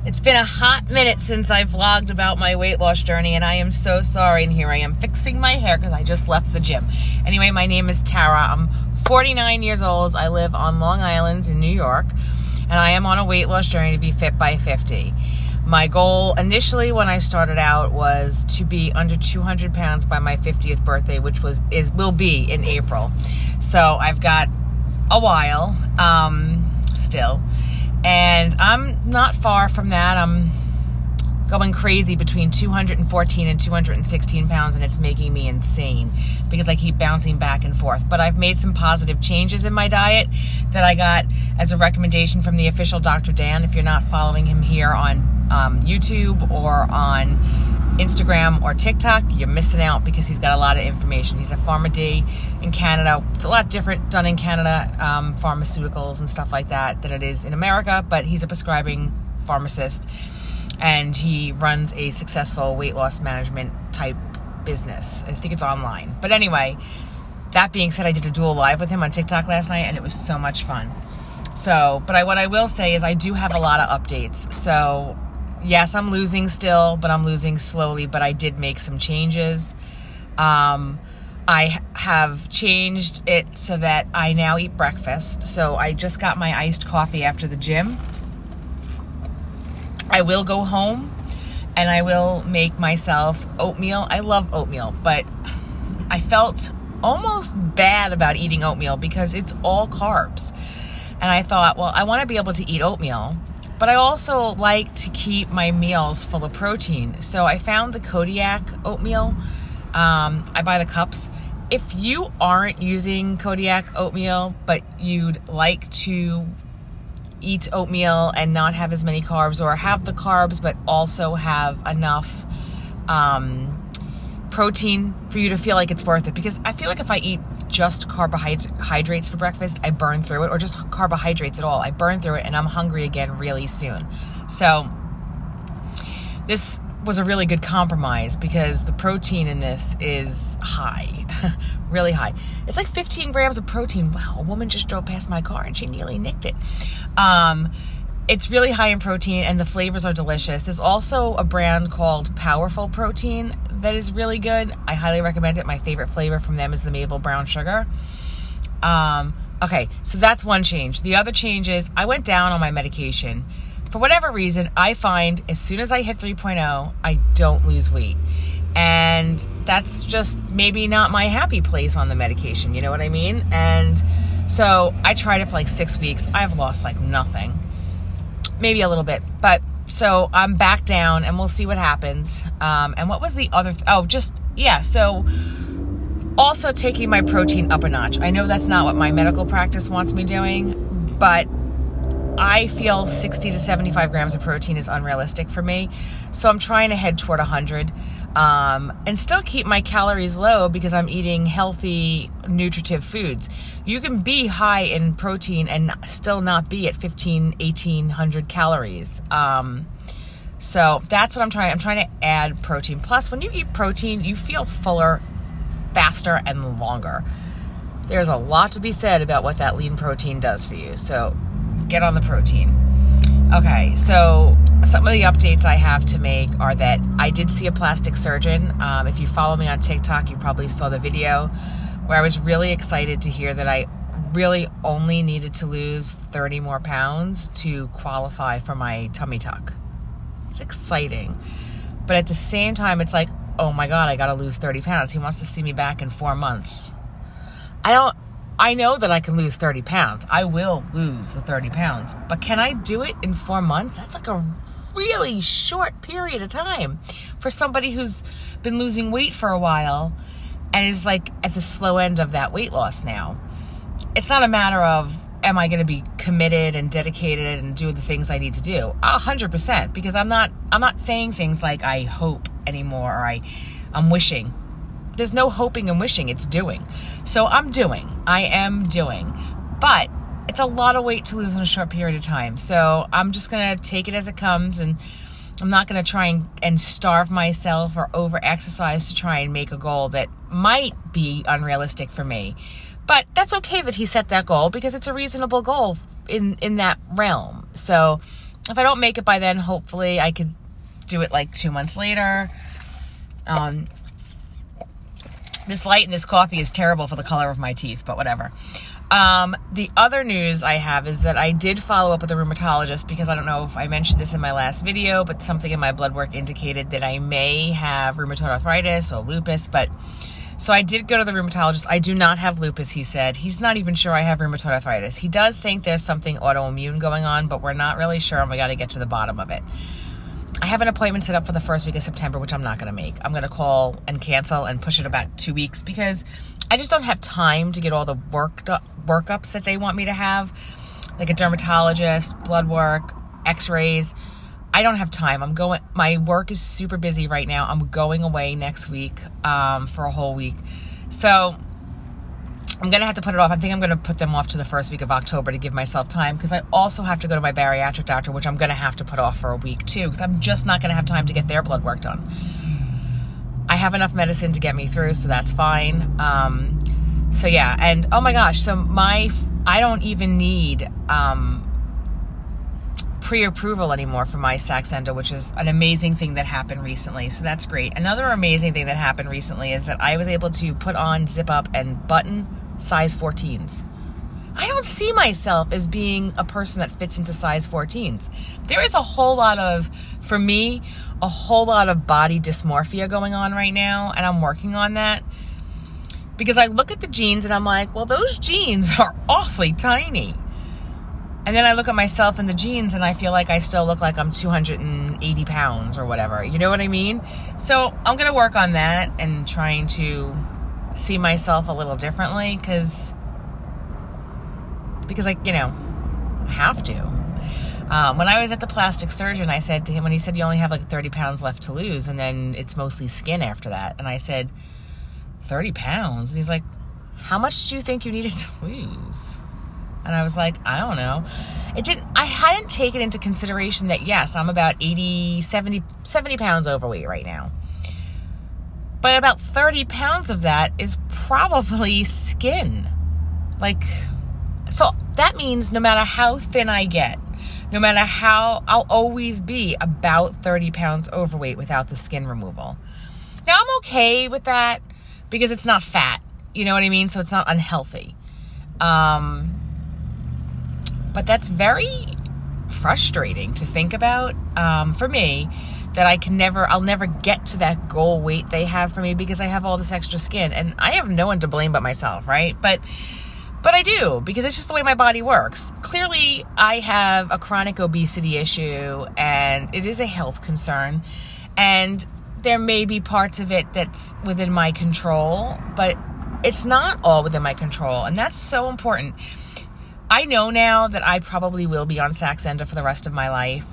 It's been a hot minute since I vlogged about my weight loss journey, and I am so sorry. And here I am fixing my hair because I just left the gym. Anyway, my name is Tara. I'm 49 years old. I live on Long Island in New York, and I am on a weight loss journey to be fit by 50. My goal initially when I started out was to be under 200 pounds by my 50th birthday, which will be in April. So I've got a while still. And I'm not far from that. I'm going crazy between 214 and 216 pounds, and it's making me insane because I keep bouncing back and forth. But I've made some positive changes in my diet that I got as a recommendation from the official Dr. Dan. If you're not following him here on YouTube or on Instagram or TikTok, you're missing out because he's got a lot of information. He's a PharmaD in Canada. It's a lot different done in Canada, pharmaceuticals and stuff like that, than it is in America, but he's a prescribing pharmacist, and he runs a successful weight loss management type business. I think it's online. But anyway, that being said, I did a dual live with him on TikTok last night, and it was so much fun. So, but what I will say is I do have a lot of updates. So, yes, I'm losing still, but I'm losing slowly, but I did make some changes. I have changed it so that I now eat breakfast. So I just got my iced coffee after the gym. I will go home and I will make myself oatmeal. I love oatmeal, but I felt almost bad about eating oatmeal because it's all carbs. And I thought, well, I want to be able to eat oatmeal, but I also like to keep my meals full of protein. So I found the Kodiak oatmeal. I buy the cups. If you aren't using Kodiak oatmeal, but you'd like to eat oatmeal and not have as many carbs, or have the carbs but also have enough protein for you to feel like it's worth it, because I feel like if I eat just carbohydrates for breakfast, I burn through it, or just carbohydrates at all, I burn through it and I'm hungry again really soon. So this was a really good compromise because the protein in this is high, really high. It's like 15 grams of protein. Wow, a woman just drove past my car and she nearly nicked it. It's really high in protein and the flavors are delicious. There's also a brand called Powerful Protein that is really good. I highly recommend it. My favorite flavor from them is the maple brown sugar. Okay, so that's one change. The other change is I went down on my medication. For whatever reason, I find as soon as I hit 3.0, I don't lose weight. And that's just maybe not my happy place on the medication, you know what I mean? And so I tried it for like 6 weeks. I've lost like nothing. Maybe a little bit. But so I'm back down and we'll see what happens. And what was the other? So also taking my protein up a notch. I know that's not what my medical practice wants me doing, but I feel 60 to 75 grams of protein is unrealistic for me. So I'm trying to head toward 100 and still keep my calories low because I'm eating healthy, nutritive foods. You can be high in protein and still not be at 1,800 calories. So that's what I'm trying. I'm trying to add protein. Plus, when you eat protein, you feel fuller, faster, and longer. There's a lot to be said about what that lean protein does for you. So get on the protein. Okay, so some of the updates I have to make are that I did see a plastic surgeon. If you follow me on TikTok, you probably saw the video where I was really excited to hear that I really only needed to lose 30 more pounds to qualify for my tummy tuck. It's exciting. But at the same time, it's like, oh my God, I got to lose 30 pounds. He wants to see me back in 4 months. I know that I can lose 30 pounds. I will lose the 30 pounds. But can I do it in 4 months? That's like a really short period of time for somebody who's been losing weight for a while and is like at the slow end of that weight loss now. It's not a matter of, am I going to be committed and dedicated and do the things I need to do? 100%, because I'm not saying things like I hope anymore or I'm wishing. There's no hoping and wishing, it's doing. So I am doing, but it's a lot of weight to lose in a short period of time. So I'm just going to take it as it comes, and I'm not going to try and starve myself or over-exercise to try and make a goal that might be unrealistic for me. But that's okay that he set that goal because it's a reasonable goal in that realm. So if I don't make it by then, hopefully I could do it like 2 months later. This light in this coffee is terrible for the color of my teeth, but whatever. The other news I have is that I did follow up with a rheumatologist, because I don't know if I mentioned this in my last video, but something in my blood work indicated that I may have rheumatoid arthritis or lupus. So I did go to the rheumatologist. I do not have lupus, he said. He's not even sure I have rheumatoid arthritis. He does think there's something autoimmune going on, but we're not really sure, and we got to get to the bottom of it. I have an appointment set up for the first week of September, which I'm not going to make. I'm going to call and cancel and push it about 2 weeks, because I just don't have time to get all the workups that they want me to have, like a dermatologist, blood work, x-rays. I don't have time. My work is super busy right now. I'm going away next week for a whole week. So I'm going to have to put it off. I think I'm going to put them off to the first week of October to give myself time, because I also have to go to my bariatric doctor, which I'm going to have to put off for a week too, because I'm just not going to have time to get their blood work done. I have enough medicine to get me through, so that's fine. So yeah, and oh my gosh, so I don't even need pre-approval anymore for my Saxenda, which is an amazing thing that happened recently. So that's great. Another amazing thing that happened recently is that I was able to put on, zip up, and button size 14s. I don't see myself as being a person that fits into size 14s. There is a whole lot of body dysmorphia going on right now, and I'm working on that. Because I look at the jeans and I'm like, well, those jeans are awfully tiny. And then I look at myself in the jeans and I feel like I still look like I'm 280 pounds or whatever. You know what I mean? So I'm going to work on that and trying to see myself a little differently, because I have to. When I was at the plastic surgeon, I said to him, when he said you only have like 30 pounds left to lose and then it's mostly skin after that. And I said, 30 pounds? And he's like, how much do you think you needed to lose? And I was like, I don't know. I hadn't taken into consideration that, yes, I'm about 70 pounds overweight right now. But about 30 pounds of that is probably skin. So that means no matter how thin I get, no matter how, I'll always be about 30 pounds overweight without the skin removal. Now, I'm okay with that because it's not fat. You know what I mean? So it's not unhealthy. But that's very frustrating to think about for me, that I'll never get to that goal weight they have for me because I have all this extra skin, and I have no one to blame but myself, right? But I do, because it's just the way my body works. Clearly, I have a chronic obesity issue, and it is a health concern, and there may be parts of it that's within my control, but it's not all within my control, and that's so important. I know now that I probably will be on Saxenda for the rest of my life,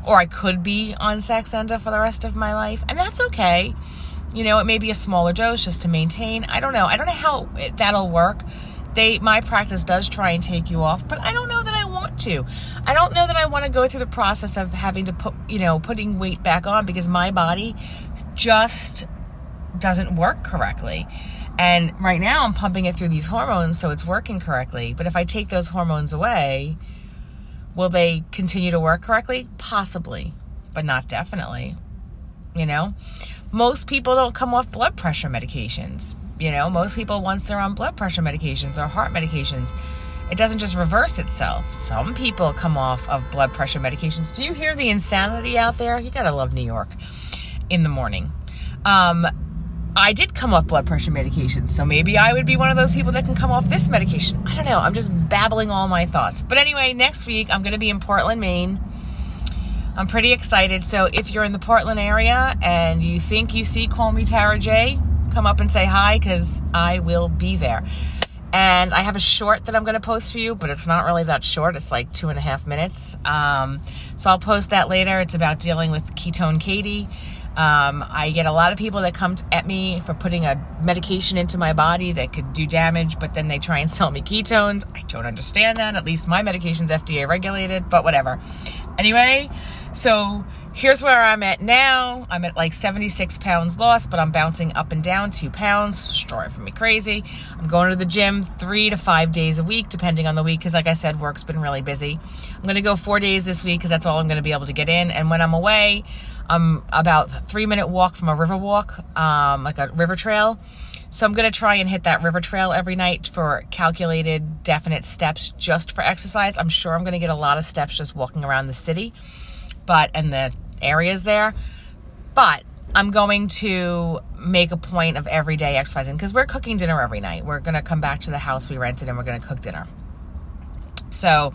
or I could be on Saxenda for the rest of my life, and that's okay. You know, it may be a smaller dose just to maintain. I don't know. I don't know how that'll work. My practice does try and take you off, but I don't know that I want to. I don't know that I want to go through the process of having to putting weight back on, because my body just doesn't work correctly. And right now I'm pumping it through these hormones, so it's working correctly. But if I take those hormones away, will they continue to work correctly? Possibly, but not definitely. You know, most people don't come off blood pressure medications. You know, most people, once they're on blood pressure medications or heart medications, it doesn't just reverse itself. Some people come off of blood pressure medications. Do you hear the insanity out there? You gotta love New York in the morning. I did come off blood pressure medication, so maybe I would be one of those people that can come off this medication. I don't know. I'm just babbling all my thoughts. But anyway, next week, I'm going to be in Portland, Maine. I'm pretty excited. So if you're in the Portland area and you think you see Call Me Tara J, come up and say hi, because I will be there. And I have a short that I'm going to post for you, but it's not really that short. It's like 2.5 minutes. So I'll post that later. It's about dealing with Ketone Katie. I get a lot of people that come at me for putting a medication into my body that could do damage, but then they try and sell me ketones. I don't understand that. At least my medication's FDA regulated, but whatever. Anyway, so here's where I'm at now. I'm at like 76 pounds lost, but I'm bouncing up and down 2 pounds. It's driving me crazy. I'm going to the gym 3 to 5 days a week, depending on the week, because like I said, work's been really busy. I'm going to go 4 days this week because that's all I'm going to be able to get in. And when I'm away, I'm about a 3-minute walk from a river walk, like a river trail. So I'm going to try and hit that river trail every night for calculated, definite steps just for exercise. I'm sure I'm going to get a lot of steps just walking around the city, and the areas there. But I'm going to make a point of every day exercising because we're cooking dinner every night. We're going to come back to the house we rented and we're going to cook dinner. So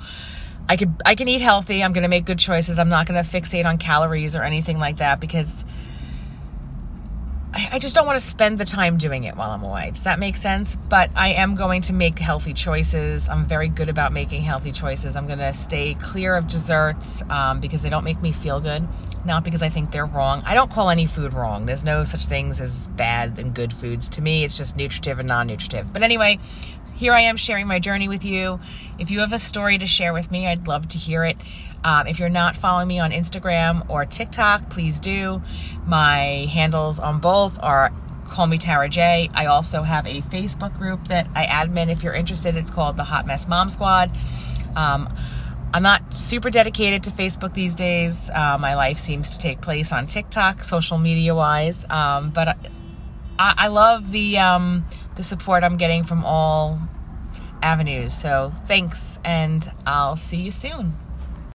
I can eat healthy. I'm going to make good choices. I'm not going to fixate on calories or anything like that because I just don't want to spend the time doing it while I'm away. Does that make sense? But I am going to make healthy choices. I'm very good about making healthy choices. I'm going to stay clear of desserts because they don't make me feel good, not because I think they're wrong. I don't call any food wrong. There's no such things as bad and good foods. To me, it's just nutritive and non-nutritive. But anyway, here I am sharing my journey with you. If you have a story to share with me, I'd love to hear it. If you're not following me on Instagram or TikTok, please do. My handles on both are Call Me Tara J. I also have a Facebook group that I admin if you're interested. It's called the Hot Mess Mom Squad. I'm not super dedicated to Facebook these days. My life seems to take place on TikTok, social media-wise. But I love the support I'm getting from all avenues. So thanks, and I'll see you soon.